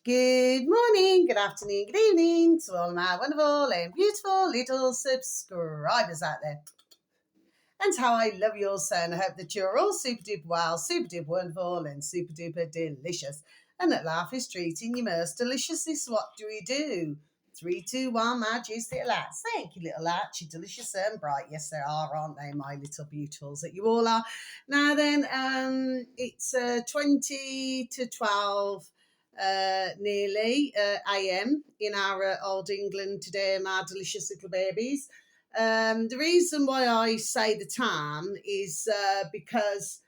Good morning, good afternoon, good evening to all my wonderful and beautiful little subscribers out there. And how I love you all so, and I hope that you're all super duper well, super duper wonderful, and super duper delicious. And that life is treating you most deliciously. So what do we do? 3, 2, 1, my juicy little lads. Thank you, little lads. You're delicious and bright. Yes, they are, aren't they, my little beautifuls that you all are. Now then, it's 20 to 12 nearly AM in our old England today, my delicious little babies. The reason why I say the time is because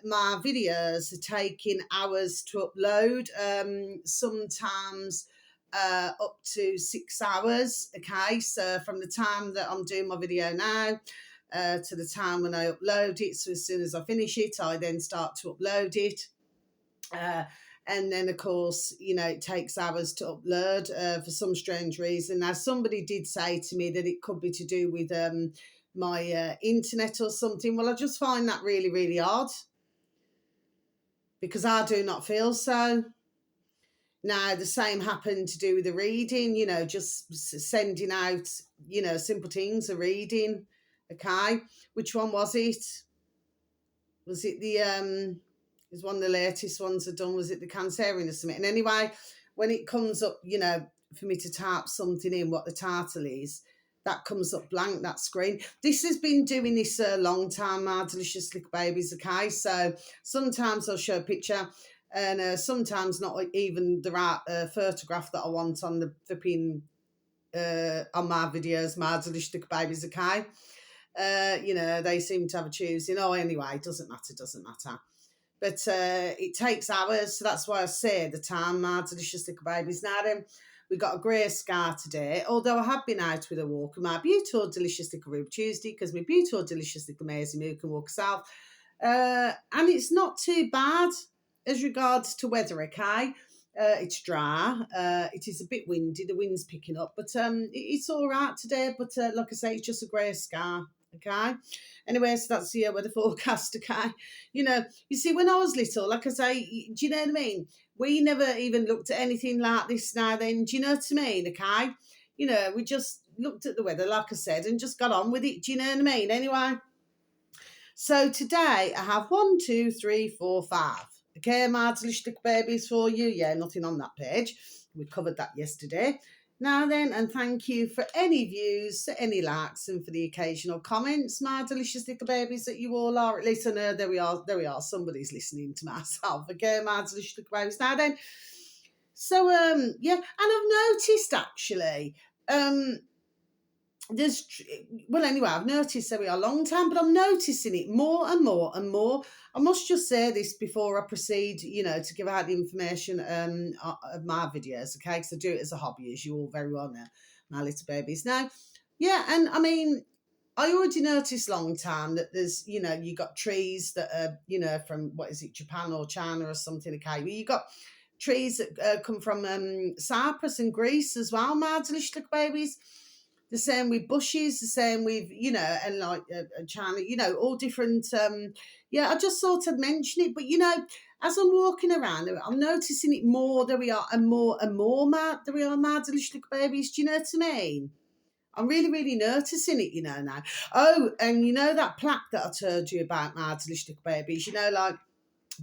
my videos are taking hours to upload, sometimes up to 6 hours. Okay, so from the time that I'm doing my video now to the time when I upload it, so as soon as I finish it, I then start to upload it. And then, of course, it takes hours to upload for some strange reason. Now, somebody did say to me that it could be to do with my internet or something. Well, I just find that really, really odd because I do not feel so. Now, the same happened to do with the reading, just sending out, simple things, a reading. Okay. Which one was it? Was it the... It was one of the latest ones I've done. Was it the Cancerian or something? And anyway, when it comes up, for me to type something in, what the title is, that comes up blank, that screen. This has been doing this a long time, my delicious little babies, okay? So sometimes I'll show a picture and sometimes not even the right photograph that I want on the flipping, on my videos, my delicious little babies, okay? They seem to have a choosing. Oh, anyway, it doesn't matter. But it takes hours, so that's why I say the time, my delicious little babies. Now then, we've got a grey sky today, although I have been out with a walk and my beautiful, delicious little Rube Tuesday, because my beautiful, delicious little Maisie Moo can walk south. And it's not too bad as regards to weather, okay? It's dry. It is a bit windy. The wind's picking up, but it's all right today. But like I say, it's just a grey sky. Okay. Anyway, so that's the weather forecast. Okay. You see, when I was little, like I say, do you know what I mean? We never even looked at anything like this now then. Do you know what I mean? Okay. We just looked at the weather, like I said, and just got on with it. Do you know what I mean? Anyway. So today I have 1, 2, 3, 4, 5. Okay, my delicious little babies for you. Yeah, nothing on that page. We covered that yesterday. Now then, and thank you for any views, any likes, and for the occasional comments, my delicious little babies that you all are. At least I know there we are. Somebody's listening to myself. Okay, my delicious little babies. Now then, so yeah, and I've noticed actually, I've noticed there we are a long time, but I'm noticing it more and more and more. I must just say this before I proceed, to give out the information of my videos, okay? Because I do it as a hobby, as you all very well know, my little babies. Now, yeah, and I mean, I already noticed long time that there's, you got trees that are, from, what is it, Japan or China or something, okay? Well, you got trees that come from Cyprus and Greece as well, my delicious little babies. The same with bushes, the same with, and like China, all different. I just thought I'd mention it. But, as I'm walking around, I'm noticing it more. There we are, and more, Matt. There we are, my delicious little babies. Do you know what I mean? I'm really, really noticing it, now. Oh, and that plaque that I told you about, my delicious little babies, like,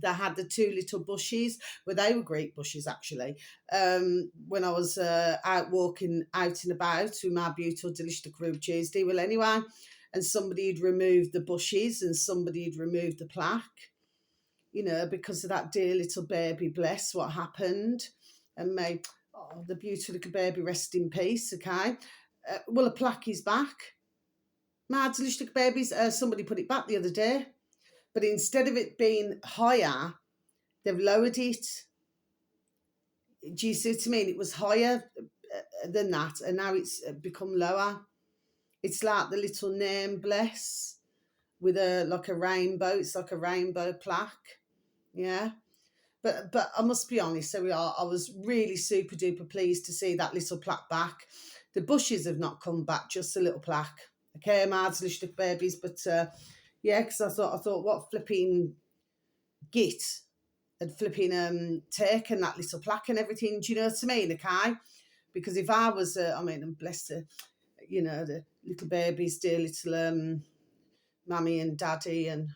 they had the 2 little bushes, they were great bushes actually. When I was out walking out and about with my beautiful, delicious Rube Tuesday. Well, anyway, and somebody had removed the bushes and somebody had removed the plaque, because of that dear little baby. Bless what happened, and may the beautiful little baby rest in peace. Okay, well, a plaque is back. My delicious little babies. Somebody put it back the other day. But instead of it being higher, they've lowered it. Do you see what I mean? It was higher than that, and now it's become lower. It's like the little name, bless, with like a rainbow. It's like a rainbow plaque. Yeah. But I must be honest, I was really super duper pleased to see that little plaque back. The bushes have not come back, just a little plaque. Okay, my little babies, but yeah, because I thought what flipping git had flipping taken that little plaque and everything. Do you know what I mean? Okay, because if I was, I mean, and bless the, you know, the little babies, dear little mummy and daddy, and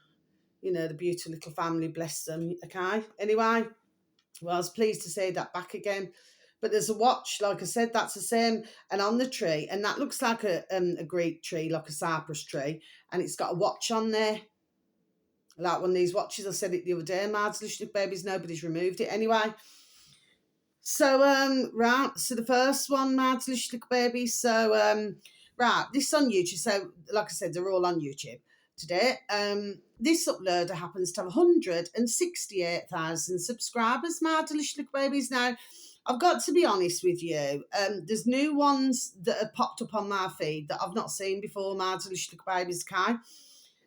you know the beautiful little family, bless them. Okay, anyway, well, I was pleased to see that back again. But there's a watch, like I said, that's the same, and on the tree, and that looks like a Greek tree, like a cypress tree, and it's got a watch on there. Like one of these watches, I said it the other day, Mads Lushnik babies, nobody's removed it anyway. So right, so the first one, Mads Lushnik babies. So right, this on YouTube. So like I said, they're all on YouTube today. This uploader happens to have 168,000 subscribers, Mads Lushnik babies. Now, I've got to be honest with you. There's new ones that have popped up on my feed that I've not seen before, Mads Lushnik babies, okay?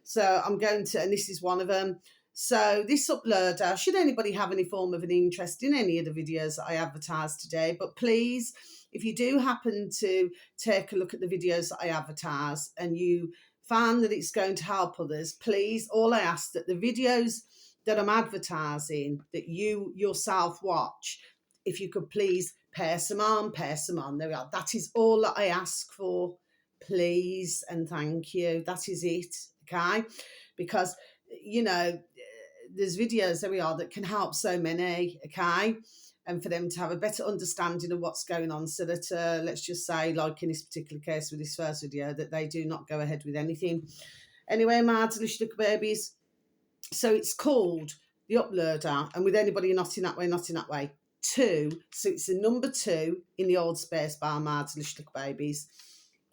So I'm going to, and this is one of them. So this uploader, should anybody have any form of an interest in any of the videos that I advertise today, but please, if you do happen to take a look at the videos that I advertise and you find that it's going to help others, please, all I ask that the videos that I'm advertising that you yourself watch, if you could please pass them on. There we are. That is all that I ask for, please, and thank you. That is it. Okay, because you know there's videos there we are that can help so many, okay, and for them to have a better understanding of what's going on, so that let's just say, like in this particular case with this first video, that they do not go ahead with anything. Anyway, my little babies, so it's called the uploader, and with anybody not in that way 2, so it's the number 2 in the old space bar, my little babies,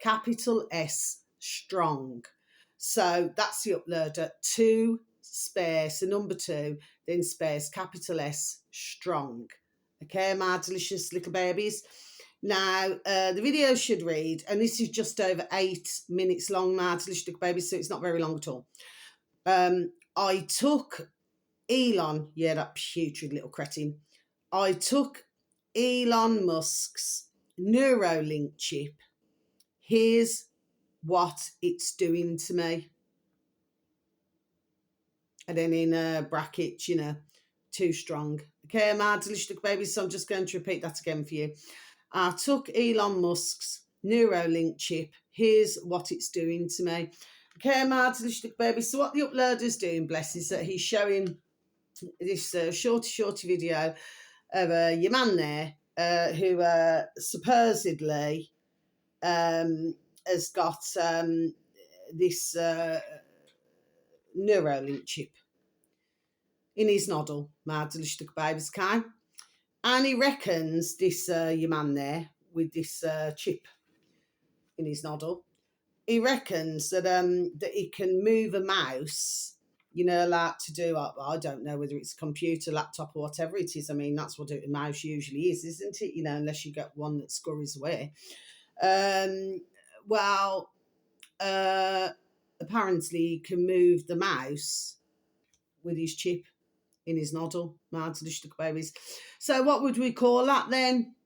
capital S strong. So that's the uploader, 2 space, the number 2, then space, capital S, strong. Okay, my delicious little babies. Now, the video should read, and this is just over 8 minutes long, my delicious little babies, so it's not very long at all. I took Elon, yeah, that putrid little cretin. I took Elon Musk's Neuralink chip. Here's what it's doing to me. And then in brackets, you know, 2 strong. Okay, my delicious babies, so I'm just going to repeat that again for you. I took Elon Musk's Neuralink chip. Here's what it's doing to me. Okay, my delicious babies, so what the uploader's doing, bless, is that he's showing this shorty video of your man there who supposedly has got this Neuralink chip in his noddle, my delicious babies, okay? And he reckons this your man there with this chip in his noddle, he reckons that that he can move a mouse, you know, like to do, I don't know whether it's a computer, laptop, or whatever it is. I mean, that's what a mouse usually is, isn't it? You know, unless you get one that scurries away. Well, apparently he can move the mouse with his chip in his noddle, my delicious babies. So what would we call that then?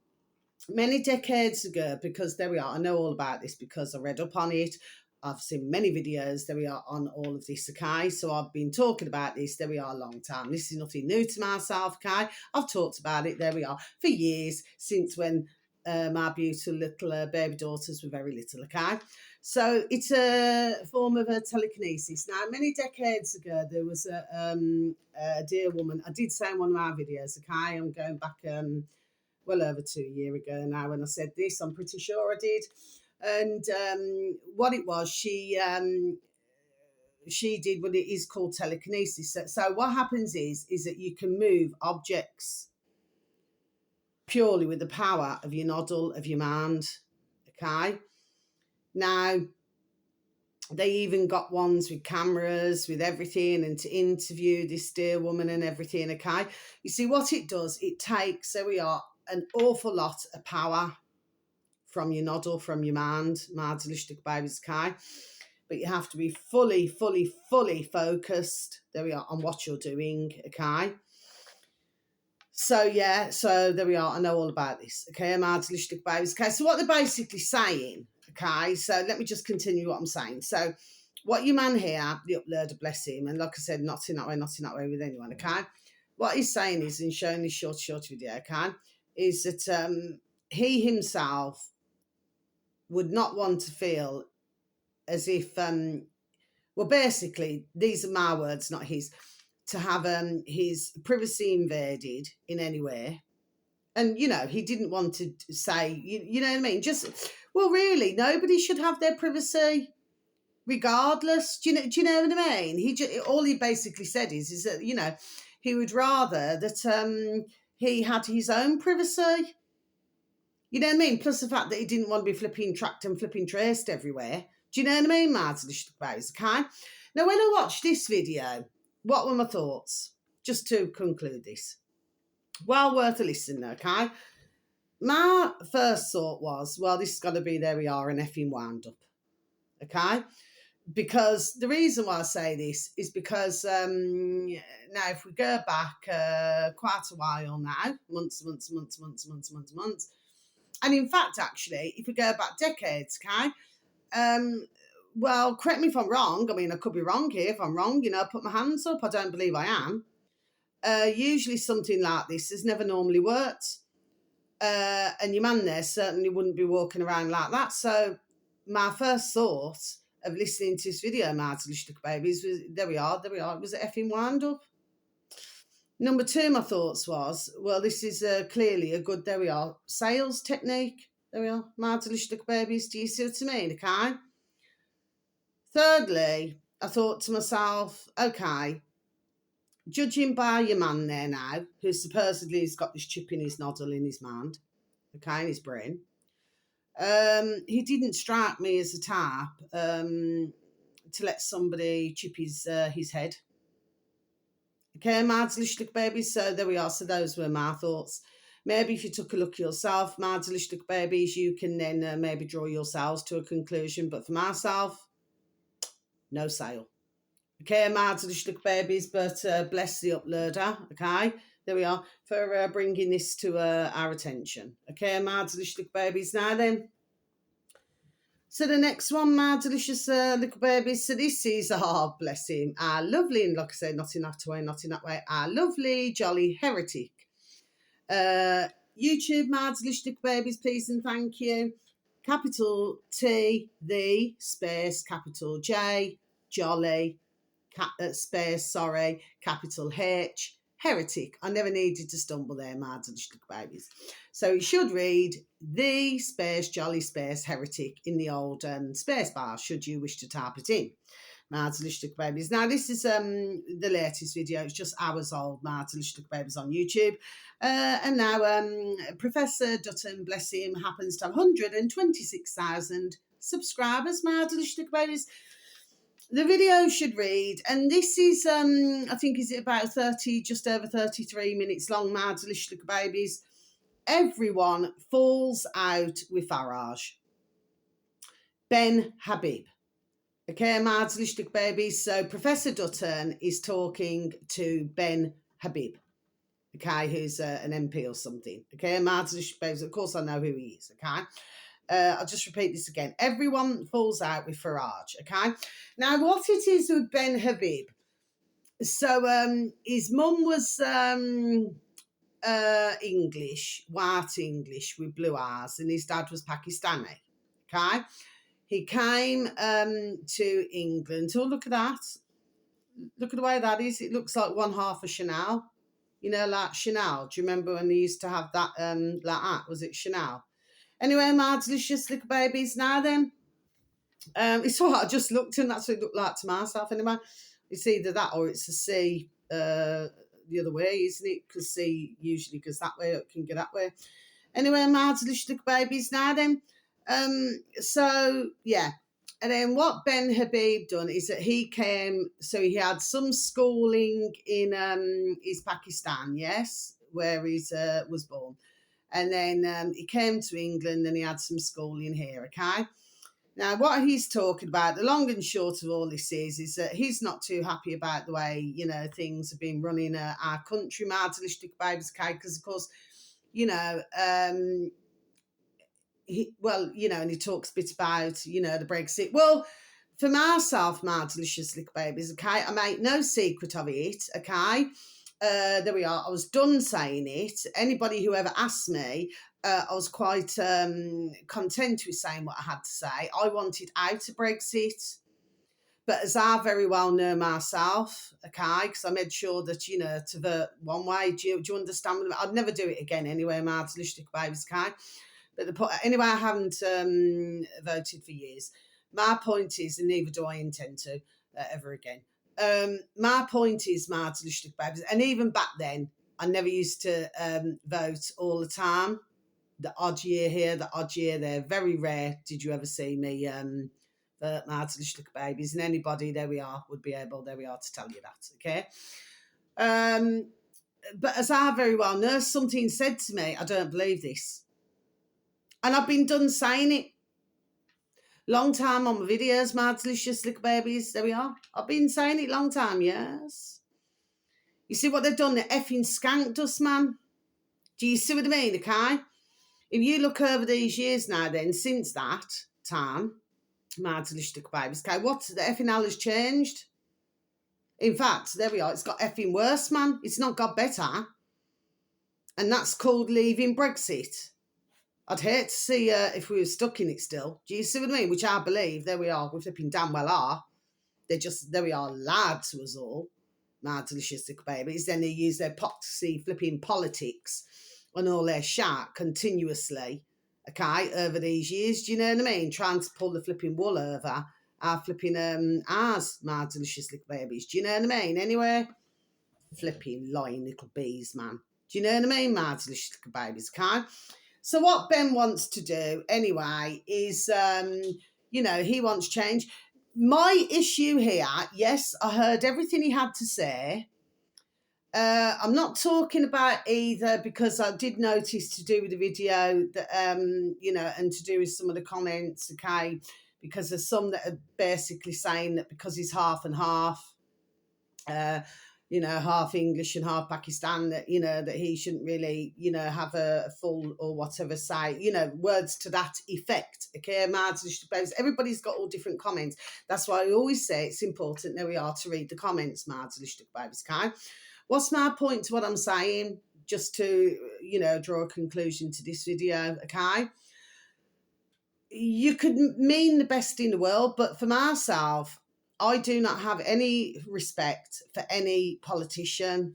Many decades ago, because there we are, I know all about this because I read up on it. I've seen many videos, there we are, on all of this, okay? So I've been talking about this, there we are, a long time. This is nothing new to myself, okay? I've talked about it, there we are, for years, since when my beautiful little baby daughters were very little, okay? So it's a form of a telekinesis. Now, many decades ago, there was a dear woman, I did say in one of my videos, okay? I'm going back well over 2 years ago now when I said this, I'm pretty sure I did. And what it was, she did what it is called telekinesis. So what happens is that you can move objects purely with the power of your noddle, of your mind, okay? Now, they even got ones with cameras, with everything, and to interview this dear woman and everything, okay? You see, what it does, it takes, there we are, an awful lot of power from your noddle, from your mind, my delicious babies, okay? But you have to be fully focused, there we are, on what you're doing, okay? So, yeah, so there we are, I know all about this, okay, my delicious babies, okay? So what they're basically saying, okay, so let me just continue what I'm saying. So what your man here, the uploader, bless him, and like I said, not in that way with anyone, okay? what he's saying is, in showing this short video, is that he himself would not want to feel as if, well, basically, these are my words, not his, to have his privacy invaded in any way. And, you know, he didn't want to say, you know what I mean? Just, well, really, nobody should have their privacy regardless. Do you know what I mean? All he basically said is that, you know, he would rather that he had his own privacy. You know what I mean? Plus the fact that he didn't want to be flipping tracked and flipping traced everywhere. Do you know what I mean, Martin? Okay? Now, when I watched this video, what were my thoughts? Just to conclude this. Well worth a listen, okay? My first thought was, well, this has got to be, there we are, an effing wound up, okay? Because the reason why I say this is because now, if we go back quite a while now, months, and in fact, actually, if we go back decades, okay? Well, correct me if I'm wrong. I mean, I could be wrong here. If I'm wrong, you know, put my hands up. I don't believe I am. Usually something like this has never normally worked. And your man there certainly wouldn't be walking around like that. So my first thought of listening to this video, Martin Babies, was, there we are, it was an effing wind up. Number two, my thoughts was, well, this is clearly a good, there we are, sales technique. There we are, Martin Babies, do you see what I mean, okay? Thirdly, I thought to myself, okay, judging by your man there now, who supposedly has got this chip in his noddle in his mind, okay, in his brain, he didn't strike me as a type to let somebody chip his head. Okay, Madslichlik babies. So there we are. So those were my thoughts. Maybe if you took a look yourself, Madslichlik babies, you can then maybe draw yourselves to a conclusion. But for myself, no sale. Okay, Madslichlik babies, but bless the uploader. Okay, there we are, for bringing this to our attention. Okay, Madslichlik babies. Now then. So the next one, my delicious little babies. So this is, oh, bless him, our lovely, and like I said, not in that way, our lovely, jolly heretic. YouTube, my delicious little babies, please and thank you. Capital T, the, space, capital J, jolly, space, sorry, capital H, heretic. I never needed to stumble there, my delicious little babies. So you should read the space jolly space heretic in the old space bar, should you wish to type it in. Marzalishtuk babies. Now this is the latest video. It's just hours old. Marzalishtuk babies on YouTube. And now Professor Dutton, bless him, happens to have 126,000 subscribers. Marzalishtuk babies. The video should read, and this is I think is it about 30, just over 33 minutes long. Marzalishtuk babies. Everyone falls out with Farage. Ben Habib. Okay, Marzalishtuk babies. So Professor Dutton is talking to Ben Habib. Okay, who's an MP or something. Okay, Marzalishtuk babies. Of course I know who he is. Okay. I'll just repeat this again. Everyone falls out with Farage. Okay. Now what it is with Ben Habib. So his mum was English, white English with blue eyes, and his dad was Pakistani. Okay, he came to England. Oh, look at that! Look at the way that is. It looks like one half of Chanel. You know, like Chanel. Do you remember when they used to have that like that? Was it Chanel? Anyway, my delicious little babies. Now then, it's all right. I just looked, and that's what it looked like to myself. Anyway, it's either that or it's a C. The other way, isn't it? Because C usually goes that way, it can go that way. Anyway, my delicious little babies. Now then, so yeah, and then what Ben Habib done is that he came, so he had some schooling in his Pakistan, yes, where he was born, and then he came to England and he had some schooling here. Okay. Now, what he's talking about, the long and short of all this is that he's not too happy about the way, you know, things have been running our country, Martalistic Babies, because, of course, you know, and he talks a bit about, you know, the Brexit. Well, for myself, Martalicious Little Babies, okay, I make no secret of it, okay. there we are. I was done saying it. Anybody who ever asked me, I was quite content with saying what I had to say. I wanted out of Brexit. But as I very well know myself, okay, because I made sure that, you know, to vote one way. Do you understand? I'd never do it again anyway, Mads, Lishtik babies, okay? But anyway, I haven't voted for years. My point is, and neither do I intend to ever again. My point is, Mads, Lishtik babies, and even back then, I never used to vote all the time. The odd year here, the odd year there. Very rare did you ever see me Mads, Lishlik babies, and anybody, there we are, would be able, there we are, to tell you that, okay? But as I very well know, something said to me, I don't believe this. And I've been done saying it. Long time on my videos, Mads, Lishlik babies, there we are. I've been saying it long time, yes. You see what they've done? They're effing skanked us, man. Do you see what I mean, okay? If you look over these years now then, since that time, Mads, Lishlik babies, okay, what the effing hell has changed? In fact, there we are, it's got effing worse, man. It's not got better. And that's called leaving Brexit. I'd hate to see if we were stuck in it still. Do you see what I mean? Which I believe, there we are, we're flipping damn well are. They're just, there we are, lied to us all. Mads, Lishlik babies. Then they use their poxy flipping politics and all their shat continuously, okay, over these years. Do you know what I mean? Trying to pull the flipping wool over our flipping ours, my delicious little babies. Do you know what I mean? Anyway, flipping lying little bees, man. Do you know what I mean, my delicious little babies, okay? So what Ben wants to do, anyway, is, you know, he wants change. My issue here, yes, I heard everything he had to say. I'm not talking about either, because I did notice, to do with the video that, you know, and to do with some of the comments, okay, because there's some that are basically saying that because he's half and half, you know, half English and half Pakistan, that, you know, that he shouldn't really, you know, have a full or whatever say, you know, words to that effect. Okay, everybody's got all different comments. That's why I always say it's important, there we are, to read the comments, okay? What's my point to what I'm saying? Just to, you know, draw a conclusion to this video, okay? You could mean the best in the world, but for myself, I do not have any respect for any politician.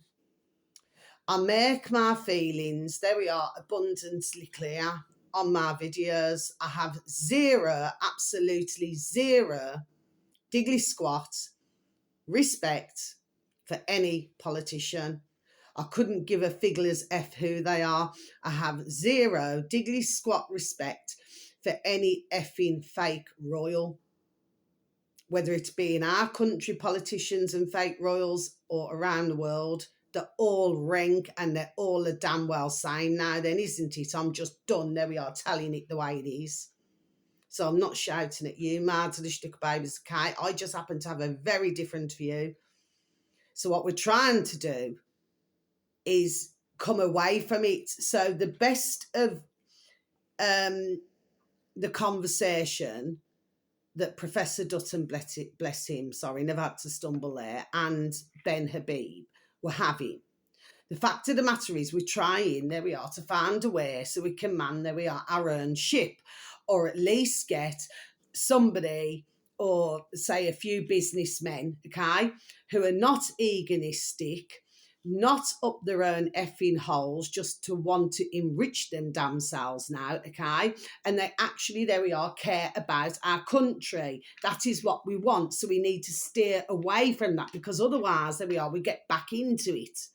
I make my feelings, there we are, abundantly clear on my videos. I have zero, absolutely zero, diggly squat respect for any politician. I couldn't give a figler's F who they are. I have zero diggly squat respect for any effing fake royal, whether it be in our country, politicians and fake royals, or around the world. They're all rank and they're all the damn well same now then, isn't it? I'm just done, there we are, telling it the way it is. So I'm not shouting at you, Mads, Lishtik babies, okay? I just happen to have a very different view. So what we're trying to do is come away from it. So the best of the conversation that Professor Dutton, bless him, sorry, never had to stumble there, and Ben Habib were having. The fact of the matter is we're trying, there we are, to find a way so we can man, there we are, our own ship, or at least get somebody, or say a few businessmen, okay, who are not egoistic, not up their own effing holes just to want to enrich them damn selves now, okay? And they actually, there we are, care about our country. That is what we want. So we need to steer away from that, because otherwise, there we are, we get back into it,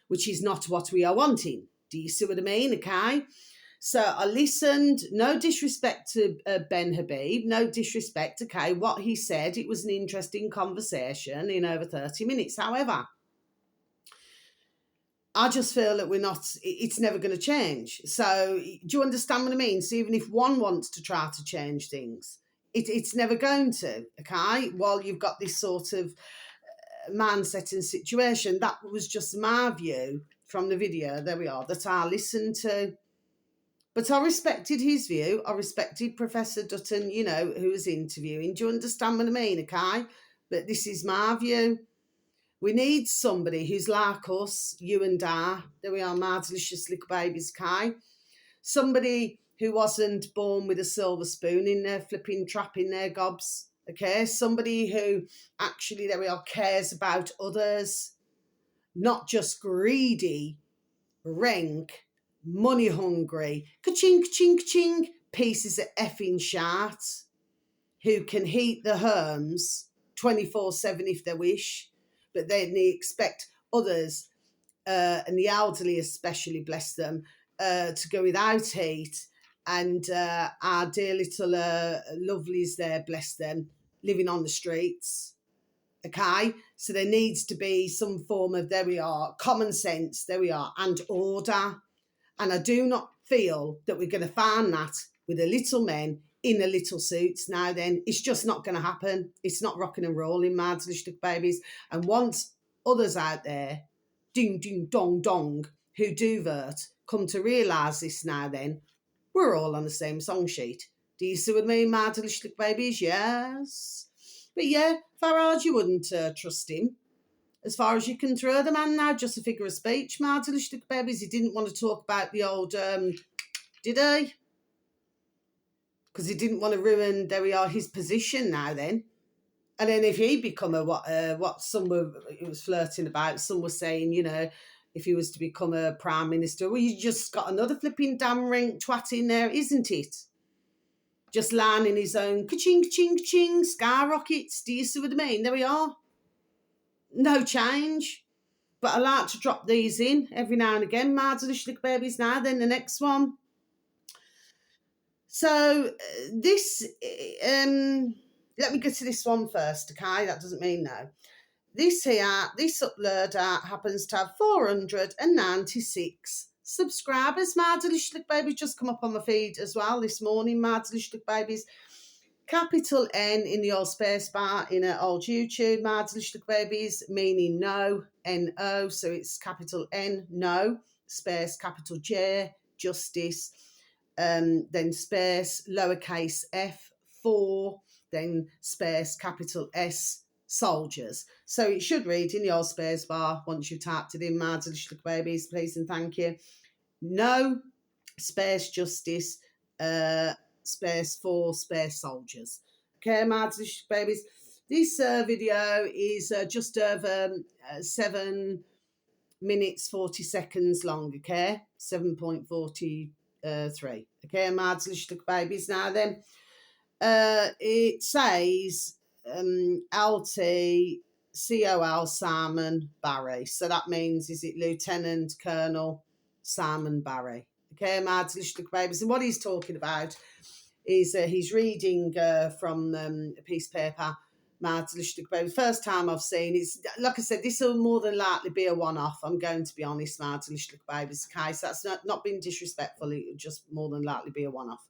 which is not what we are wanting. Do you see what I mean? Okay. So I listened, no disrespect to Ben Habib, no disrespect, okay, what he said, it was an interesting conversation in over 30 minutes. However, I just feel that it's never going to change. So do you understand what I mean? So even if one wants to try to change things, it's never going to, okay? While you've got this sort of mindset and situation, that was just my view from the video, there we are, that I listened to. But I respected his view. I respected Professor Dutton, you know, who was interviewing. Do you understand what I mean, okay? But this is my view. We need somebody who's like us, you and I. There we are, my delicious little babies, Kai. Somebody who wasn't born with a silver spoon in their flipping trap in their gobs. Okay, somebody who actually, there we are, cares about others, not just greedy, rank, money hungry, ka-ching, ka-ching, ka-ching, pieces of effing shart who can heat the homes 24/7 if they wish, but then they expect others, and the elderly especially, bless them, to go without heat. And our dear little lovelies there, bless them, living on the streets. Okay, so there needs to be some form of, there we are, common sense, there we are, and order. And I do not feel that we're going to find that with the little men in the little suits now. Then it's just not going to happen. It's not rocking and rolling, my delicious babies. And once others out there, ding, ding, dong, dong, who do vert, come to realise this now, then we're all on the same song sheet. Do you see what I mean, my delicious babies? Yes. But yeah, Farage, you wouldn't trust him. As far as you can throw the man now, just a figure of speech, my delicious babies. He didn't want to talk about the old, did he? Because he didn't want to ruin, there we are, his position now then. And then if he become what some were, it was flirting about, some were saying, you know, if he was to become a prime minister, well, you just got another flipping damn rank twat in there, isn't it? Just lining his own ka-ching, ka-ching, ka-ching, skyrockets. Do you see what I mean? There we are. No change. But I like to drop these in every now and again, my delicious babies. Now then the next one. So this, let me get to this one first, okay? That doesn't mean no. This uploader happens to have 496 subscribers. My delicious babies just come up on my feed as well this morning, my delicious babies. Capital N in the old space bar in an old YouTube, my delicious babies, meaning no, N-O, so it's capital N, no, space, capital J, justice, then space, lowercase f, 4, then space, capital S, soldiers. So it should read in the old space bar once you've typed it in, my delicious babies, please and thank you. No, space, justice, space 4, space soldiers. Okay, my delicious babies. This video is just over 7 minutes 40 seconds long. Okay, 7.43. Okay, my delicious babies. Now then, it says LT COL Simon Barry. So that means, is it Lieutenant Colonel Simon Barry? Okay, my delicious babies. And what he's talking about is he's reading from a piece of paper, my delicious babies. First time I've seen it. Like I said, this will more than likely be a one-off. I'm going to be honest, my delicious babies. Okay, so that's not being disrespectful. It will just more than likely be a one-off.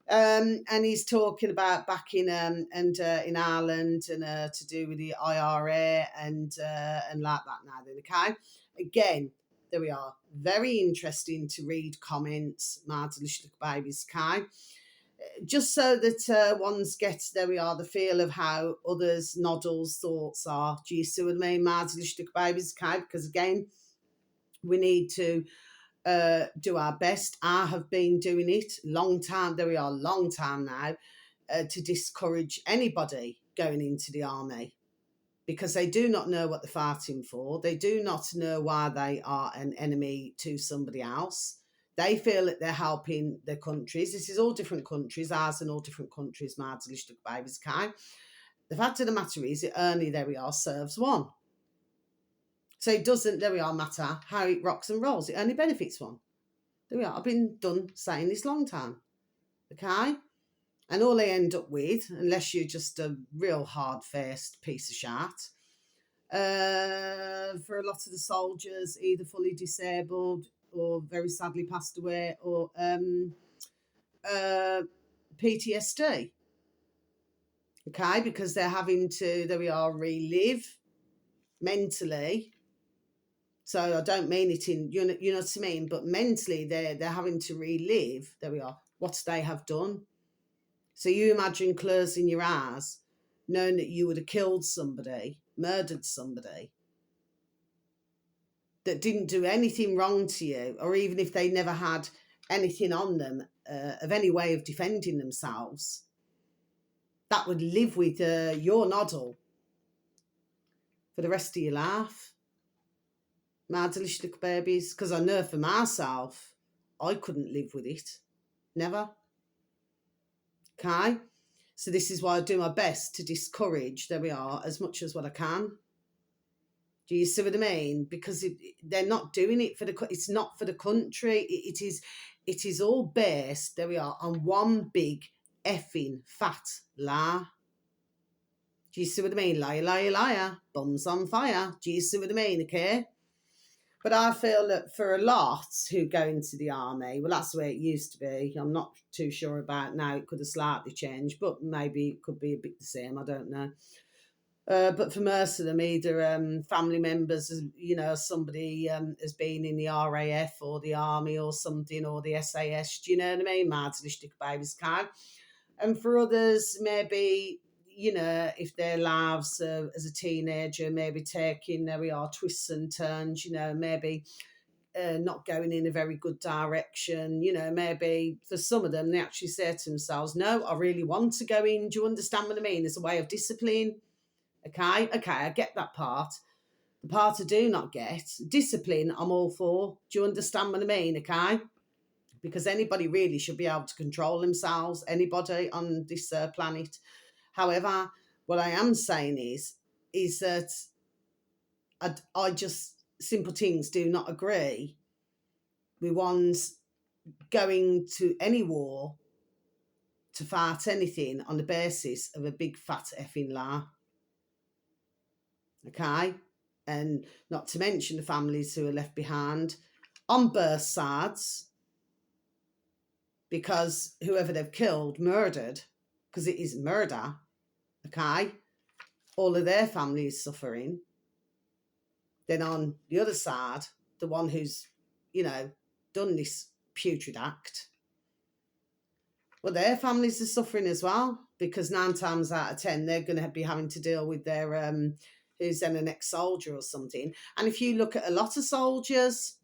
And he's talking about back in in Ireland and to do with the IRA and like that now then, okay? Again, there we are. Very interesting to read comments, my delicious babies, okay? Just so that ones get, there we are, the feel of how others' noddles, thoughts are. Do you see what I mean, my delicious babies, okay? Because again, we need to do our best. I have been doing it long time. There we are, long time now, to discourage anybody going into the army because they do not know what they're fighting for. They do not know why they are an enemy to somebody else. They feel that they're helping their countries. This is all different countries, ours and all different countries, my delicious babies, okay? The fact of the matter is, it only, there we are, serves one. So it doesn't, there we are, matter how it rocks and rolls. It only benefits one. There we are. I've been done saying this long time. Okay? And all they end up with, unless you're just a real hard-faced piece of shit, for a lot of the soldiers, either fully disabled or very sadly passed away or PTSD. Okay? Because they're having to, there we are, relive mentally. So I don't mean it in, you know what I mean, but mentally they're having to relive, there we are, what they have done. So you imagine closing your eyes, knowing that you would have killed somebody, murdered somebody, that didn't do anything wrong to you, or even if they never had anything on them of any way of defending themselves, that would live with your noddle for the rest of your life. My delicious little babies, because I know for myself, I couldn't live with it. Never. Okay? So this is why I do my best to discourage, there we are, as much as what I can. Do you see what I mean? Because they're not doing it for it's not for the country. It is all based, there we are, on one big effing fat lie. Do you see what I mean? Liar, liar, liar, bums on fire. Do you see what I mean? Okay? But I feel that for a lot who go into the army, well, that's the way it used to be. I'm not too sure about now. It could have slightly changed, but maybe it could be a bit the same. I don't know. But for most of them, either family members, you know, somebody has been in the RAF or the army or something, or the SAS. Do you know what I mean? Martyristic babies can. And for others, maybe, you know, if their lives as a teenager, maybe taking, there we are, twists and turns, you know, maybe not going in a very good direction, you know, maybe for some of them, they actually say to themselves, no, I really want to go in. Do you understand what I mean? As a way of discipline. Okay, I get that part. The part I do not get, discipline, I'm all for. Do you understand what I mean? Okay? Because anybody really should be able to control themselves, anybody on this planet. However, what I am saying is that I just, simple things, do not agree with ones going to any war to fight anything on the basis of a big fat effing lie. Okay? And not to mention the families who are left behind on both sides, because whoever they've killed, murdered, because it is murder, okay? All of their family is suffering. Then on the other side, the one who's, you know, done this putrid act, well, their families are suffering as well, because 9 times out of 10, they're going to be having to deal with their who's then an ex-soldier or something. And if you look at a lot of soldiers,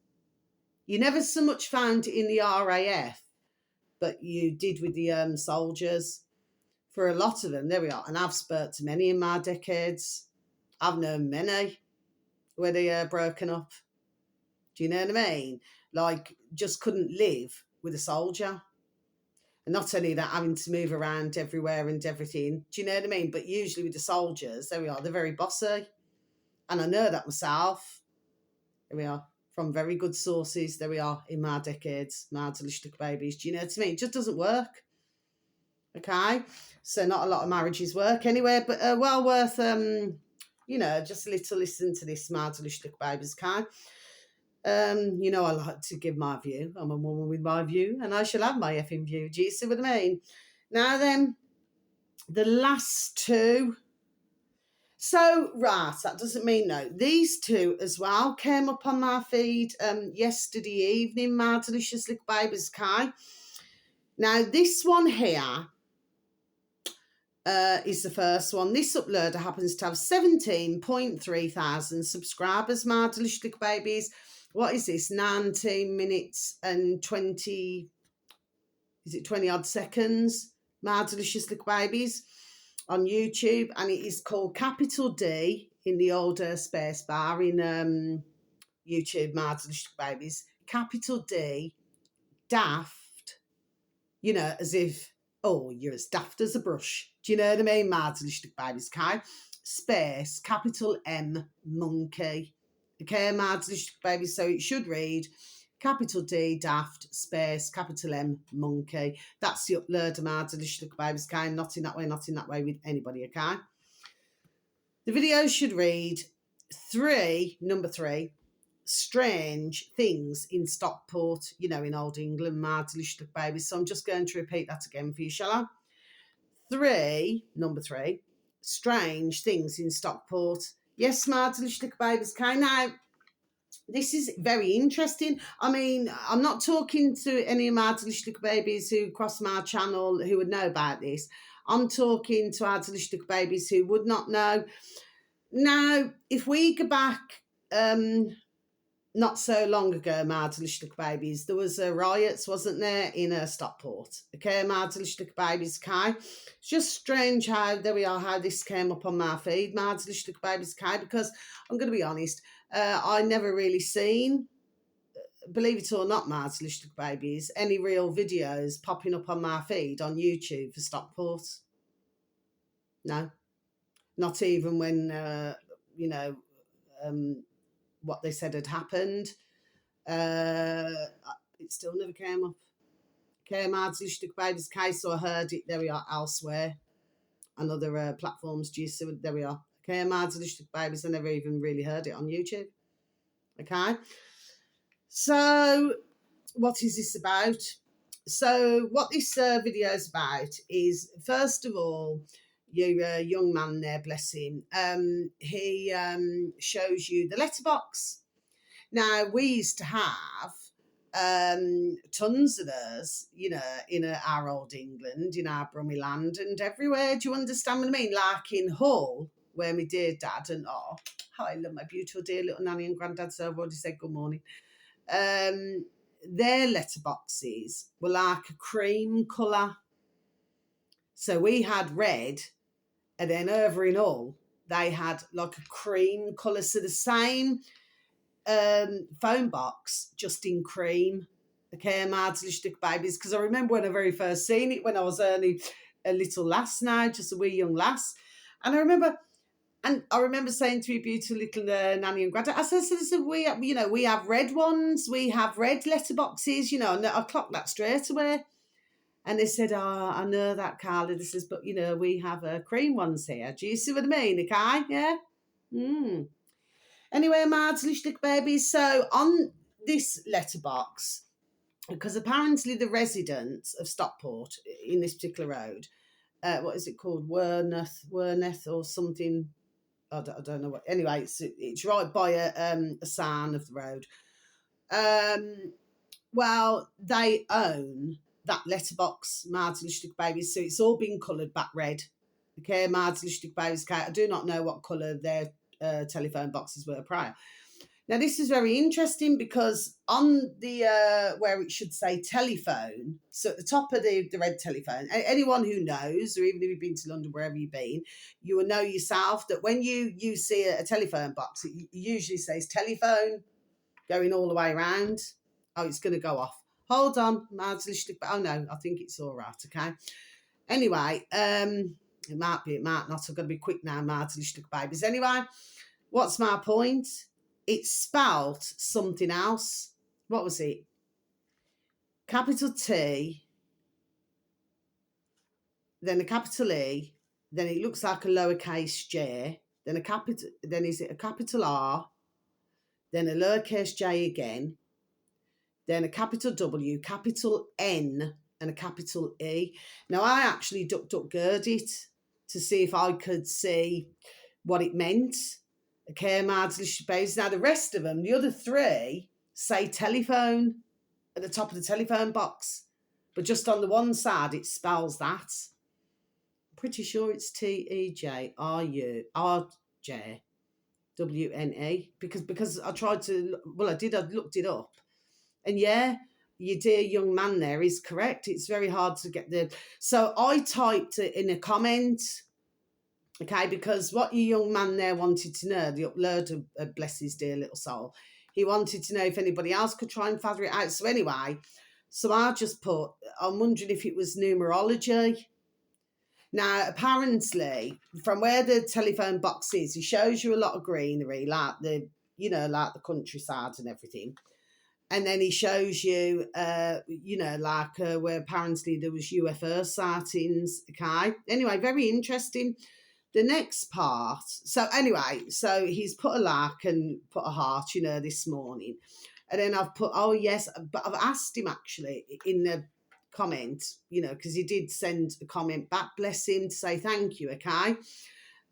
you never so much found in the RAF, but you did with the soldiers. For a lot of them, there we are. And I've spoke to many in my decades. I've known many where they are broken up. Do you know what I mean? Like, just couldn't live with a soldier. And not only that, having to move around everywhere and everything. Do you know what I mean? But usually with the soldiers, there we are, they're very bossy. And I know that myself. There we are. From very good sources, there we are, in my decades, my delicious babies. Do you know what I mean? It just doesn't work. Okay? So not a lot of marriages work anyway, but well worth, you know, just a little listen to this, my delicious babies, okay? You know, I like to give my view. I'm a woman with my view, and I shall have my effing view. Do you see what I mean? Now then, the last two. So, right, that doesn't mean no. These two as well came up on my feed yesterday evening, my delicious little babies, okay? Now, this one here is the first one. This uploader happens to have 17.3 thousand subscribers, my delicious little babies. What is this? 19 minutes and 20, is it 20 odd seconds? My delicious little babies on YouTube. And it is called Capital D in the older space bar in YouTube, my delicious little babies. Capital D, daft, you know, as if, oh, you're as daft as a brush. Do you know what I mean, my delicious little babies, okay? Space, capital M, monkey. Okay, my delicious babies. So it should read capital D, daft, space, capital M, monkey. That's the upload of my delicious babies, okay? Not in that way with anybody, okay? The video should read number 3, strange things in Stockport, you know, in Old England, my delicious babies. So I'm just going to repeat that again for you, shall I? Number 3, strange things in Stockport. Yes, my delicious babies, okay? Now, this is very interesting. I mean, I'm not talking to any of my delicious babies who cross my channel who would know about this. I'm talking to our delicious babies who would not know. Now, if we go back not so long ago, Mardlish babies, there was riots, wasn't there, in Stockport? Okay, Mardlish babies, okay. It's just strange how there we are, how this came up on my feed, Mardlish babies, okay, because I'm going to be honest, I never really seen, believe it or not, Mardlish babies, any real videos popping up on my feed on YouTube for Stockport. No, not even when you know what they said had happened. It still never came up. Came out baby's case, so I heard it. There we are, elsewhere on other platforms. Do you see? There we are. Came out babies. I never even really heard it on YouTube. Okay. So, what is this about? So, what this video is about is, first of all, your young man there, bless him. He shows you the letterbox. Now, we used to have tons of us, you know, in our old England, in our Brummy land and everywhere. Do you understand what I mean? Like in Hull, where my dear dad and I love my beautiful dear little nanny and granddad, so I've already said good morning. Their letterboxes were like a cream colour. So we had red, and then over in Hull, they had like a cream colour. So the same phone box, just in cream. Okay, Mardlish babies, because I remember when I very first seen it, when I was only a little lass now, just a wee young lass. And I remember saying to my beautiful little nanny and granddad, I said, we have red ones, we have red letterboxes, you know, and I clocked that straight away. And they said, I know that, Carla. This is, but, you know, we have cream ones here. Do you see what I mean? Okay, yeah? Anyway, Mardlish babies. So on this letterbox, because apparently the residents of Stockport in this particular road, what is it called? Werneth or something. I don't know what. Anyway, it's right by a sign of the road. Well, they own that letterbox, Mardlish babies. So it's all been coloured back red. Okay, Mardlish babies. I do not know what colour their telephone boxes were prior. Now, this is very interesting because on the where it should say telephone, so at the top of the red telephone, anyone who knows, or even if you've been to London, wherever you've been, you will know yourself that when you see a telephone box, it usually says telephone going all the way around. Oh, it's going to go off. Hold on, oh no, I think it's all right, okay? Anyway, it might be, it might not. I've got to be quick now, Mardlish babies. Anyway, what's my point? It spelt something else. What was it? Capital T, then a capital E, then it looks like a lowercase j, then is it a capital R, then a lowercase j again, then a capital W, capital N, and a capital E. Now, I actually DuckDuckGo'd it to see if I could see what it meant. Okay, Mardlish babies. Now, the rest of them, the other three, say telephone at the top of the telephone box. But just on the one side, it spells that. I'm pretty sure it's TEJRURJWNE. Because I tried to, well, I looked it up. And yeah, your dear young man there is correct. It's very hard to get the... So I typed it in a comment... Okay, because what your young man there wanted to know, the uploader, bless his dear little soul, he wanted to know if anybody else could try and father it out. So anyway, so I just put, I'm wondering if it was numerology. Now, apparently, from where the telephone box is, he shows you a lot of greenery, like the countryside and everything. And then he shows you, where apparently there was UFO sightings. Okay, anyway, very interesting. The next part, so he's put a like and put a heart, this morning. And then I've put, oh yes, but I've asked him actually in the comment, because he did send a comment back, bless him, to say thank you, okay?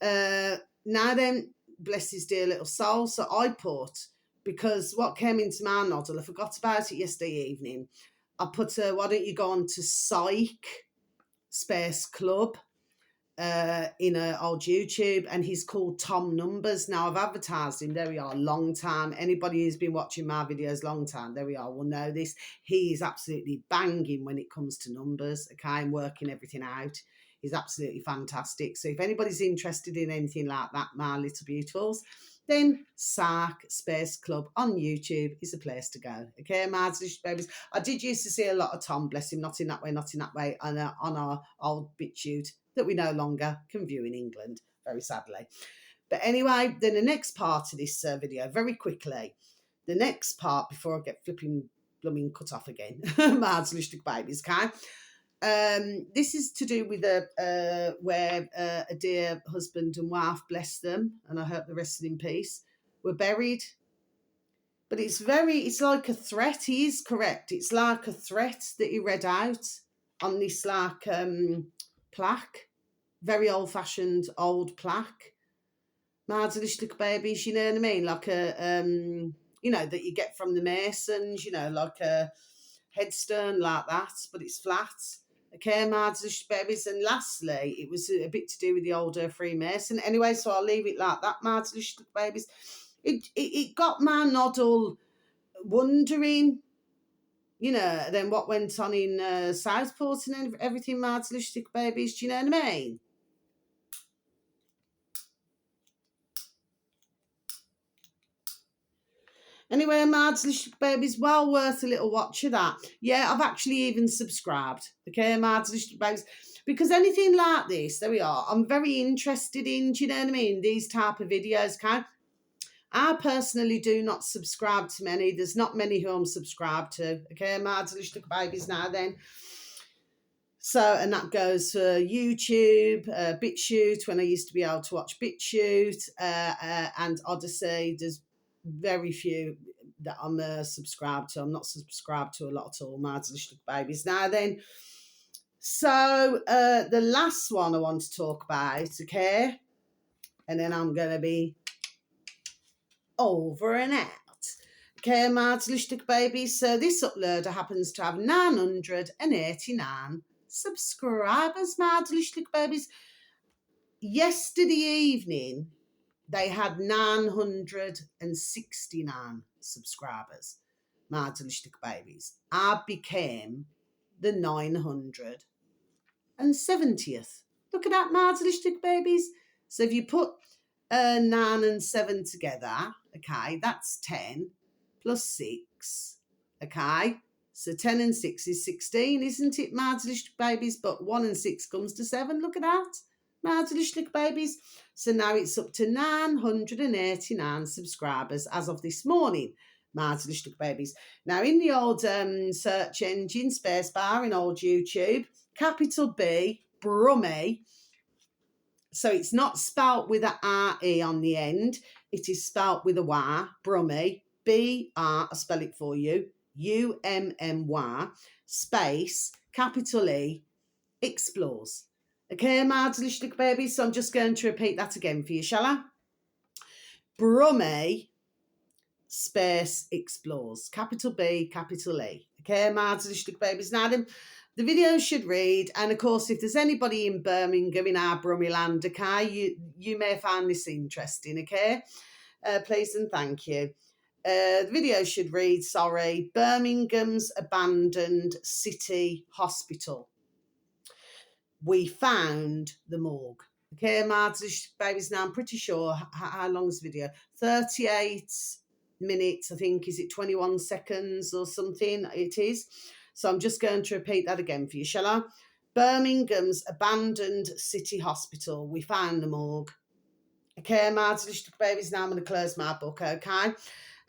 Now then, bless his dear little soul. So I put, because what came into my noddle, I forgot about it yesterday evening, I put, why don't you go on to Psych Space Club? in a old YouTube, and he's called Tom Numbers. Now I've advertised him, there we are, long time. Anybody who's been watching my videos long time, there we are, will know this. He is absolutely banging when it comes to numbers, okay, and working everything out. He's absolutely fantastic. So if anybody's interested in anything like that, my little beautifuls, then Sark Space Club on YouTube is a place to go. Okay, my delicious babies. I did used to see a lot of Tom, bless him, not in that way, not in that way, on our old BitChute that we no longer can view in England, very sadly. But anyway, then the next part of this video, very quickly, the next part before I get flipping blooming cut off again, my delicious babies, okay? This is to do with where a dear husband and wife, bless them, and I hope they rested in peace, were buried. But it's like a threat. He is correct. It's like a threat that he read out on this like plaque, very old-fashioned old plaque. My delicious little babies, you know what I mean? Like a you know, that you get from the Masons, you know, like a headstone like that, but it's flat. Okay, my delicious babies. And lastly, it was a bit to do with the older Freemason. Anyway, so I'll leave it like that, my delicious babies. It got my noddle wondering, you know, then what went on in Southport and everything, my delicious babies. Do you know what I mean? Anyway, my delicious babies, well worth a little watch of that. Yeah, I've actually even subscribed. Okay, my delicious babies. Because anything like this, there we are, I'm very interested in, do you know what I mean? These type of videos, okay? I personally do not subscribe to many. There's not many who I'm subscribed to. Okay, my delicious babies now then. So, and that goes for YouTube, BitChute, when I used to be able to watch BitChute, and Odyssey. There's very few that I'm subscribed to. I'm not subscribed to a lot at all, my delicious babies. Now then, so the last one I want to talk about, okay, and then I'm going to be over and out. Okay, my delicious babies. So this uploader happens to have 989 subscribers, my delicious babies. Yesterday evening, they had 969 subscribers, my delicious babies. I became the 970th. Look at that, my delicious babies. So if you put 9 and 7 together, okay, that's 10 plus 6, okay? So 10 and 6 is 16, isn't it, my delicious babies? But 1 and 6 comes to 7, look at that, my delicious babies. So now it's up to 989 subscribers as of this morning, my delicious babies. Now in the old search engine, spacebar in old YouTube, capital B, Brummy. So it's not spelt with a R-E on the end. It is spelt with a Y, Brummy, B-R, I'll spell it for you, U-M-M-Y, space, capital E, explores. Okay, my delicious babies, so I'm just going to repeat that again for you, shall I? Brummy, space, explores, capital B, capital E. Okay, my delicious babies. Now then, the video should read, and of course, if there's anybody in Birmingham, in our Brummyland, okay, you may find this interesting, okay? Please and thank you. The video should read, Birmingham's abandoned city hospital. We found the morgue. Okay, my babies, now I'm pretty sure, how long is the video? 38 minutes, I think, is it 21 seconds or something? It is. So I'm just going to repeat that again for you, shall I? Birmingham's abandoned city hospital. We found the morgue. Okay, my delicious babies, now I'm going to close my book, okay?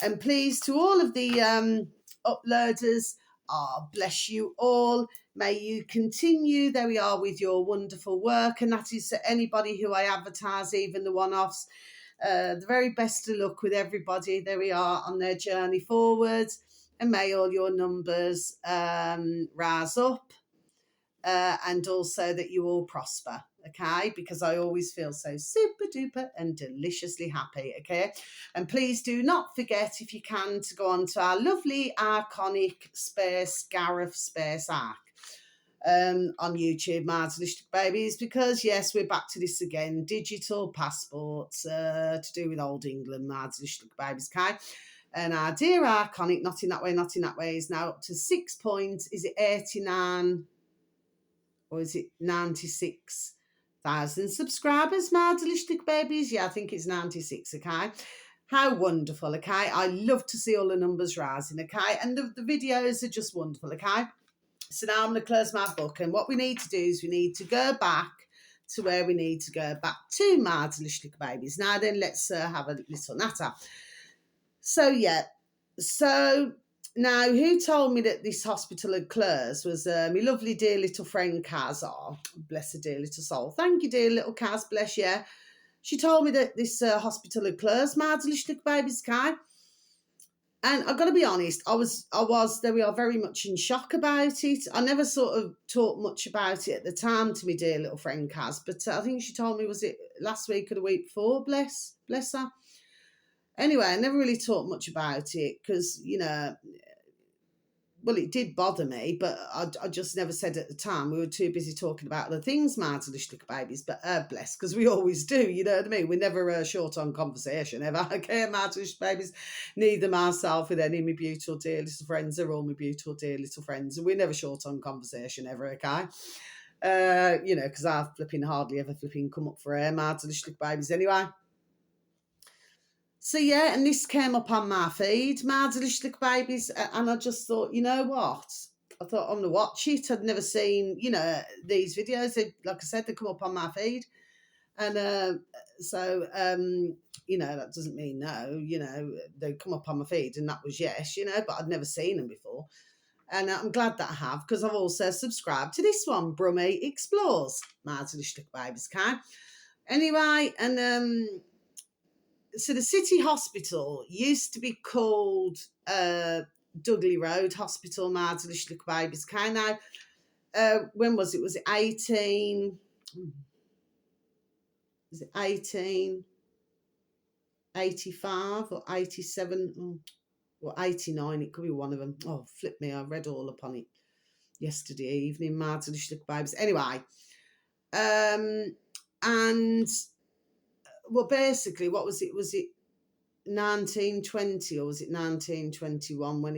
And please, to all of the uploaders, bless you all. May you continue, there we are, with your wonderful work. And that is to anybody who I advertise, even the one-offs. The very best of luck with everybody, there we are, on their journey forward. And may all your numbers rise up, and also that you all prosper, okay? Because I always feel so super duper and deliciously happy, okay? And please do not forget, if you can, to go on to our lovely iconic space, Gareth Space Arc. on YouTube, Mardelistic Babies, because yes, we're back to this again. Digital passports to do with Old England, Mardelistic Babies, okay? And our dear iconic, not in that way, is now up to 6 points. Is it 89 or is it 96,000 subscribers, Mardelistic Babies? Yeah, I think it's 96, okay? How wonderful, okay? I love to see all the numbers rising, okay? And the videos are just wonderful, okay? So now I'm going to close my book, and what we need to do is we need to go back to where we need to go back to, Mardelistic Babies. Now then, let's have a little natter. So yeah, so now who told me that this hospital had closed was my lovely dear little friend Kaz. Oh, bless her dear little soul. Thank you, dear little Kaz, bless you. She told me that this hospital had closed, Mardelistic Babies, okay? And I've got to be honest, I was there we are, very much in shock about it. I never sort of talked much about it at the time to my dear little friend Kaz, but I think she told me, was it last week or the week before, bless her. Anyway, I never really talked much about it because, you know, well, it did bother me, but I just never said at the time. We were too busy talking about other things, Mardelistic Babies, but bless, because we always do, you know what I mean? We're never short on conversation, ever, okay, Mardelistic Babies? Neither myself with any of my beautiful dear little friends. They're all my beautiful dear little friends, and we're never short on conversation, ever, okay? You know, because I've hardly ever come up for air, Mardelistic Babies, anyway. So yeah, and this came up on my feed, Mardelistic Babies, and I just thought, you know what? I thought I'm gonna watch it. I'd never seen, you know, these videos. Like I said, they come up on my feed, and so you know, that doesn't mean no. You know, they come up on my feed, and that was yes, you know, but I'd never seen them before, and I'm glad that I have, because I've also subscribed to this one, Brummy Explores, Mardelistic Babies, okay? Anyway, and so the City Hospital used to be called Dudley Road Hospital, Mardelistic Babies. Okay, now, when was it? Was it 1885 or 87 or 89? It could be one of them. Oh, flip me, I read all upon it yesterday evening, Mardelistic Babies. Anyway, and well, basically, what was it? Was it 1920 or was it 1921 when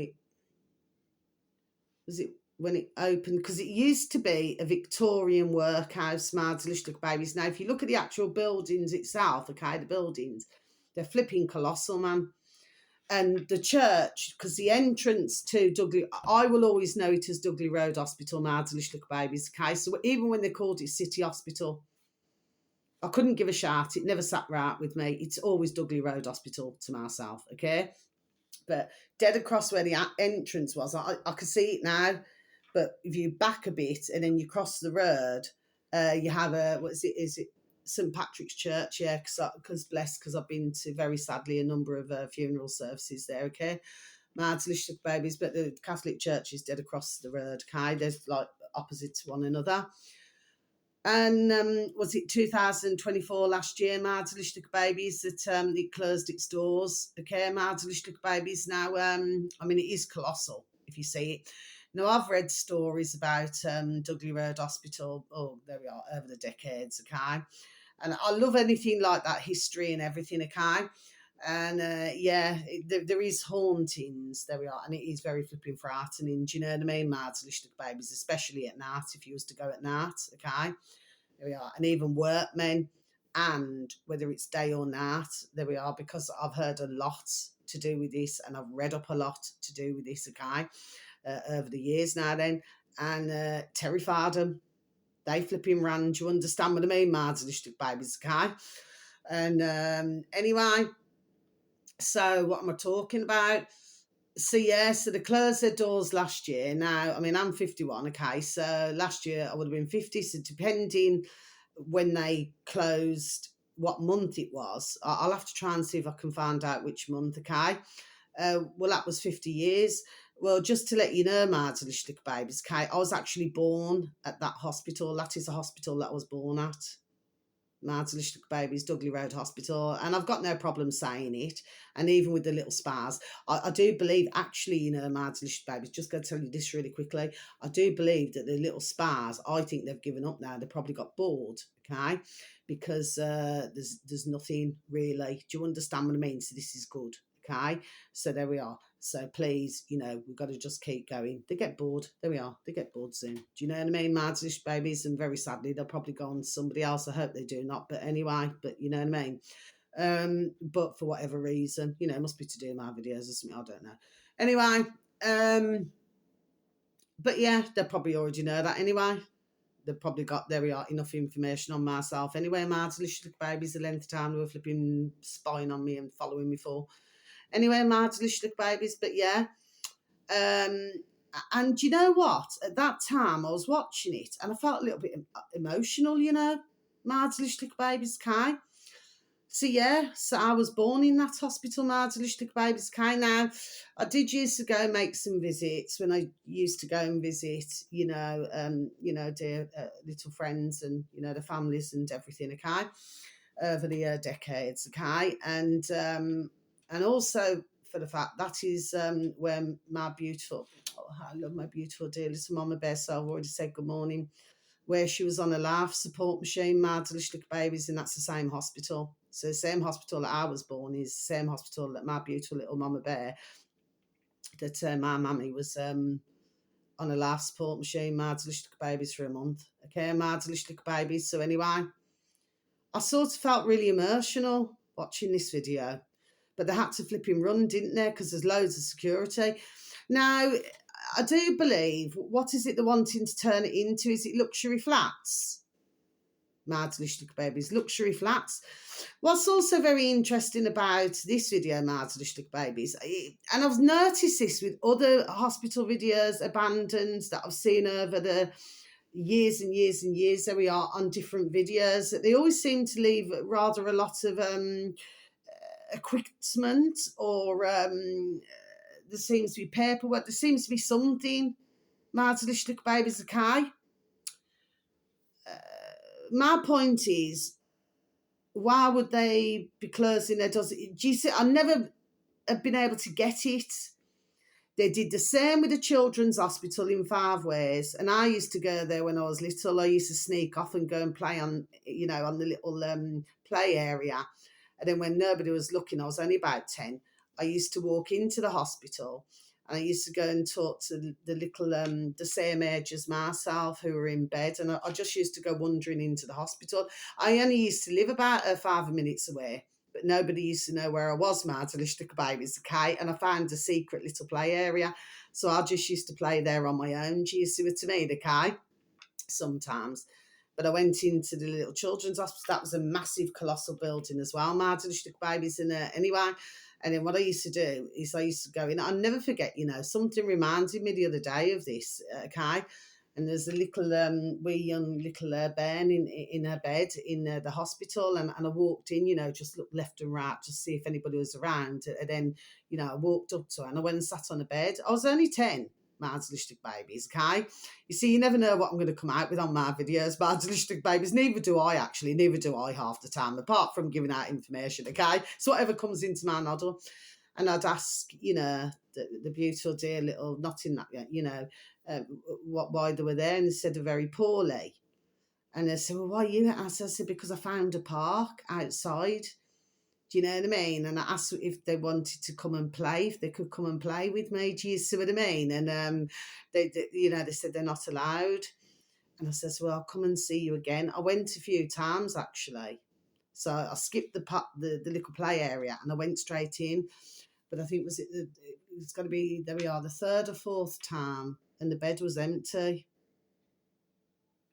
it opened? Because it used to be a Victorian workhouse, Mardelistic Babies. Now, if you look at the actual buildings itself, okay, the buildings, they're flipping colossal, man. And the church, because the entrance to Dudley, I will always know it as Dudley Road Hospital, Mardelistic Babies, okay? So even when they called it City Hospital, I couldn't give a shout. It never sat right with me. It's always Dudley Road Hospital to myself, okay? But dead across where the entrance was, I could see it now. But if you back a bit and then you cross the road, you have is it St Patrick's Church? Yeah, because I've been to, very sadly, a number of funeral services there, okay? Mardelistic Babies, but the Catholic Church is dead across the road, okay? They're like opposite to one another. And was it 2024 last year, Mardelistic Babies, that it closed its doors? Okay, Mardelistic Babies. Now, I mean, it is colossal if you see it. Now, I've read stories about Dudley Road Hospital. Oh, there we are, over the decades, okay? And I love anything like that, history and everything, okay? And yeah, there is hauntings, there we are, and it is very flipping frightening. Do you know what I mean, Mardelistic Babies, especially at night, if you was to go at night, okay? There we are, and even workmen, and whether it's day or night, there we are, because I've heard a lot to do with this, and I've read up a lot to do with this, okay, over the years now then, and terrified them. They flipping ran, do you understand what I mean, Mardelistic Babies, okay? And anyway, so what am I talking about? So yeah, so they closed their doors last year. Now, I mean, I'm 51, okay, so last year I would have been 50, so depending when they closed, what month it was, I'll have to try and see if I can find out which month, okay? Well, that was 50 years. Well, just to let you know, Mardelistic Babies, okay, I was actually born at that hospital. That is the hospital that I was born at. Marsden Babies, Dudley Road Hospital, and I've got no problem saying it. And even with the little spas, I do believe, actually, you know, Marsden Babies, just going to tell you this really quickly, I do believe that the little spas, I think they've given up now. They probably got bored, okay, because there's nothing really. Do you understand what I mean? So this is good, okay. So there we are. So please, you know, we've got to just keep going. They get bored. There we are. They get bored soon. Do you know what I mean? Marsden Babies, and very sadly, they'll probably go on to somebody else. I hope they do not. But anyway, but you know what I mean? But for whatever reason, you know, it must be to do my videos or something. I don't know. Anyway, but yeah, they probably already know that anyway. They've probably got, there we are, enough information on myself. Anyway, Marsden Babies, the length of time they were flipping spying on me and following me for. Anyway, Marsden Babies, but yeah. And you know what? At that time, I was watching it and I felt a little bit emotional, you know. Marsden Babies, Kai. So yeah, so I was born in that hospital, Marsden Babies, Kai. Now, I did used to go make some visits when I used to go and visit, you know, dear little friends and, you know, the families and everything, okay, over the decades, okay, and also for the fact that is where my beautiful, I love my beautiful dear little mama bear, so I've already said good morning, where she was on a life support machine, Marsden Babies, and that's the same hospital. So the same hospital that I was born is the same hospital that my beautiful little mama bear, that my mammy was on a life support machine, Marsden Babies, for a month. Okay, Marsden Babies. So anyway, I sort of felt really emotional watching this video. But they had to flip him run, didn't they? Because there's loads of security. Now, I do believe, what is it they're wanting to turn it into? Is it luxury flats? Marsden Babies, luxury flats. What's also very interesting about this video, Marsden Babies, and I've noticed this with other hospital videos, abandoned, that I've seen over the years and years and years, there we are, on different videos, that they always seem to leave rather a lot of equipment, or there seems to be paperwork, there seems to be something, Marsden Babies, okay. My point is, why would they be closing their doors? Do you see, I never have been able to get it. They did the same with the children's hospital in Five Ways, and I used to go there when I was little. I used to sneak off and go and play on, you know, on the little play area. And then when nobody was looking, I was only about 10, I used to walk into the hospital and I used to go and talk to the little, the same age as myself, who were in bed. And I just used to go wandering into the hospital. I only used to live about 5 minutes away, but nobody used to know where I was, Marsden Babies, okay? And I found a secret little play area. So I just used to play there on my own. Do you see what I mean, okay? Sometimes. But I went into the little children's hospital. That was a massive, colossal building as well, Marsden Babies, in there anyway. And then what I used to do is I used to go in. I'll never forget, you know, something reminded me the other day of this, okay? And there's a little wee young little bairn in her bed in the hospital, and I walked in, you know, just looked left and right, just see if anybody was around. And then, you know, I walked up to her and I went and sat on the bed. I was only 10, Marsden Babies, okay? You see, you never know what I'm going to come out with on my videos, Marsden Babies. Neither do I, actually. Neither do I half the time, apart from giving out information, okay? So whatever comes into my noddle. And I'd ask, you know, the beautiful dear little, not in that yet, you know, why they were there. And they said they're very poorly. And they said, well, why are you? I said, because I found a park outside. Do you know what I mean? And I asked if they wanted to come and play, if they could come and play with me. Do you see what I mean? And they you know, they said they're not allowed. And I said, well, I'll come and see you again. I went a few times, actually. So I skipped the little play area and I went straight in. But I think it's going to be, there we are, the third or fourth time, and the bed was empty.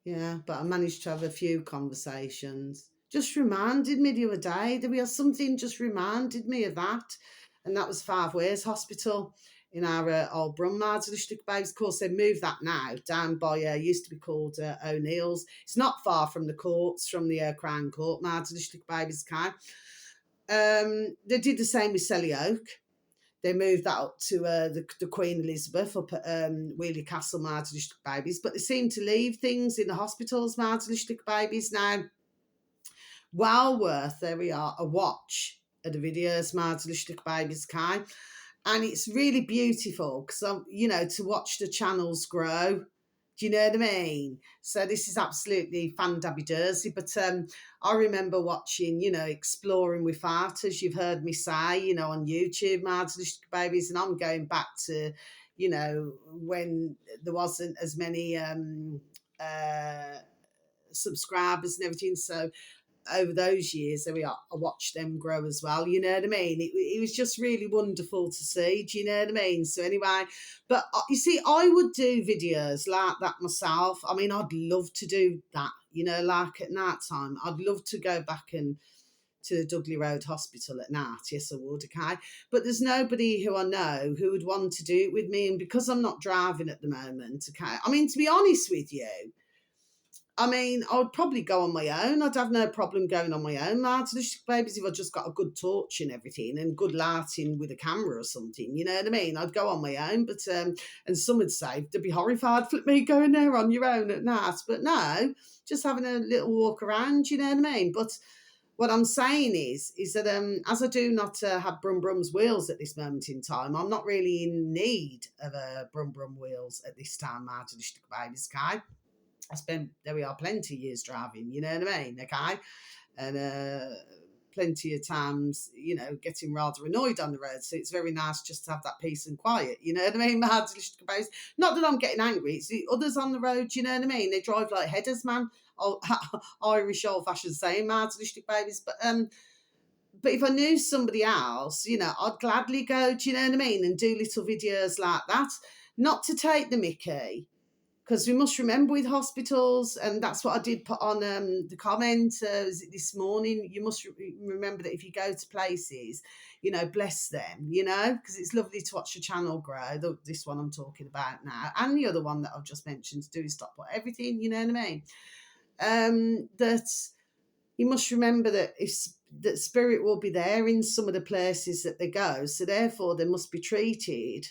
Yeah, but I managed to have a few conversations. Just reminded me the other day, there was something just reminded me of that. And that was Five Ways Hospital in our old Brun, Marsden Babies. Of course, they moved that now down by, used to be called O'Neill's. It's not far from the courts, from the Crown Court, Marsden Babies. They did the same with Selly Oak. They moved that up to the Queen Elizabeth up at Wheelie Castle, Marsden Babies. But they seem to leave things in the hospitals, Marsden Babies. Now, well worth, there we are, a watch of the videos, Mads Lustig Babies Kai. And it's really beautiful because, you know, to watch the channels grow. Do you know what I mean? So this is absolutely fandabidursy. But I remember watching, you know, Exploring with Farage, you've heard me say, you know, on YouTube, Mads Lustig Babies, and I'm going back to, you know, when there wasn't as many subscribers and everything. So over those years, there we are, I watched them grow as well, you know what I mean? It was just really wonderful to see, do you know what I mean? So anyway, but you see, I would do videos like that myself. I mean, I'd love to do that, you know, like at night time. I'd love to go back and to the Dudley Road Hospital at night, yes I would, okay? But there's nobody who I know who would want to do it with me, and because I'm not driving at the moment, okay? I mean, to be honest with you, I mean, I would probably go on my own. I'd have no problem going on my own, Martin Babies, if I just got a good torch and everything and good lighting with a camera or something, you know what I mean? I'd go on my own, but, and some would say, they'd be horrified for me going there on your own at night. But no, just having a little walk around, you know what I mean? But what I'm saying is that as I do not have Brum Brum's wheels at this moment in time, I'm not really in need of Brum Brum wheels at this time, Martin Babies, okay? I spent, there we are, plenty of years driving, you know what I mean, okay? And plenty of times, you know, getting rather annoyed on the road. So it's very nice just to have that peace and quiet, you know what I mean? Not that I'm getting angry, it's the others on the road, you know what I mean? They drive like headers, man. Irish old-fashioned saying, babies. But if I knew somebody else, you know, I'd gladly go, do you know what I mean? And do little videos like that. Not to take the mickey, because we must remember with hospitals, and that's what I did put on the comment this morning, you must remember that if you go to places, you know, bless them, you know, because it's lovely to watch the channel grow, this one I'm talking about now, and the other one that I've just mentioned, to do is stop everything, you know what I mean? That you must remember that that spirit will be there in some of the places that they go, so therefore they must be treated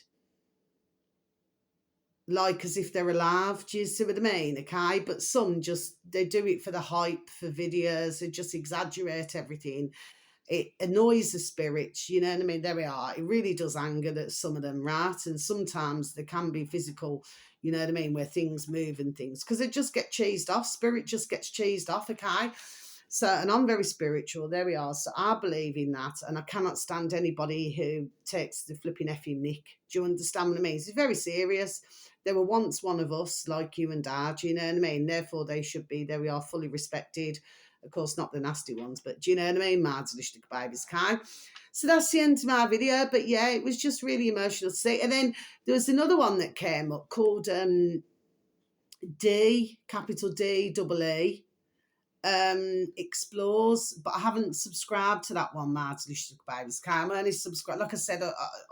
like as if they're alive. Do you see what I mean? Okay, but some just, they do it for the hype, for videos, they just exaggerate everything. It annoys the spirits, you know what I mean? There we are. It really does anger that some of them, right? And sometimes there can be physical, you know what I mean, where things move and things, because it just get cheesed off. Spirit just gets cheesed off, okay? So, and I'm very spiritual, there we are. So I believe in that, and I cannot stand anybody who takes the flipping effing mick. Do you understand what I mean? It's very serious. They were once one of us, like you and Dad, you know what I mean? Therefore, they should be, there we are, fully respected. Of course, not the nasty ones, but do you know what I mean? Mads Lustig Babies Kai. So that's the end of my video. But yeah, it was just really emotional to see. And then there was another one that came up called D, capital D, double E. Explores, but I haven't subscribed to that one, Mads Lustig Babies. I'm only subscribed, like I said,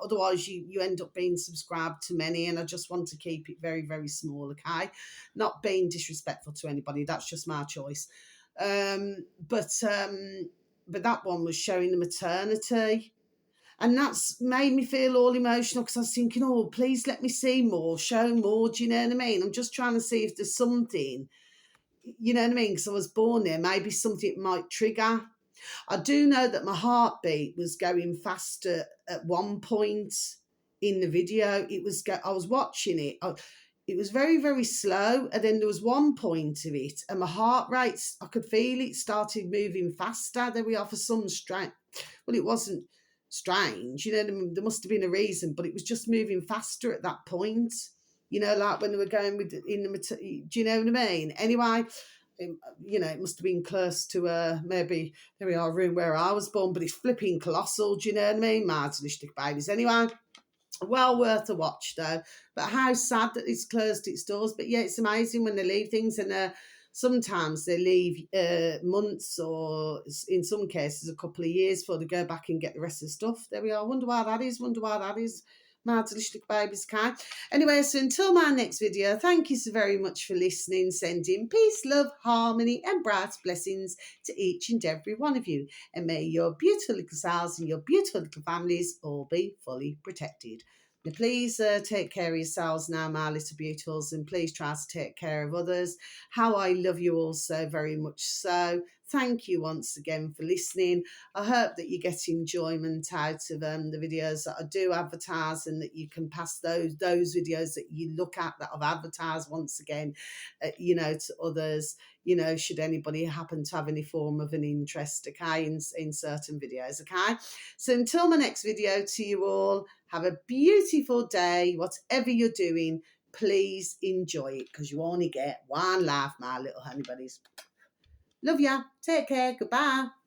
otherwise you end up being subscribed to many, and I just want to keep it very, very small, okay? Not being disrespectful to anybody, that's just my choice. But that one was showing the maternity, and that's made me feel all emotional, because I was thinking, oh, please let me see more, show more, do you know what I mean? I'm just trying to see if there's something, you know what I mean? Because I was born there, maybe something might trigger. I do know that my heartbeat was going faster at one point in the video. I was watching it. It was very, very slow. And then there was one point of it, and my heart rate, I could feel it started moving faster. There we are, for some strange, well, it wasn't strange, you know, there must have been a reason, but it was just moving faster at that point. You know, like when they were going do you know what I mean? Anyway, you know, it must have been close to maybe, there we are, room where I was born, but it's flipping colossal, do you know what I mean? Mads Lustig Babies. Anyway, well worth a watch though. But how sad that it's closed its doors. But yeah, it's amazing when they leave things, and sometimes they leave months, or in some cases a couple of years, before they go back and get the rest of the stuff. There we are. Wonder why that is. Mads Lustig Babies Kai. Anyway, so until my next video, thank you so very much for listening. Sending peace, love, harmony, and bright blessings to each and every one of you. And may your beautiful little selves and your beautiful little families all be fully protected. Now, please take care of yourselves now, my little beautifuls, and please try to take care of others. How I love you all so very much so. thank you once again for listening. I hope that you get enjoyment out of the videos that I do advertise, and that you can pass those videos that you look at that I've advertised once again, to others. Should anybody happen to have any form of an interest, okay, in certain videos, okay? So until my next video, to you all, have a beautiful day. Whatever you're doing, please enjoy it, because you only get one life, my little honey buddies. Love ya. Take care. Goodbye.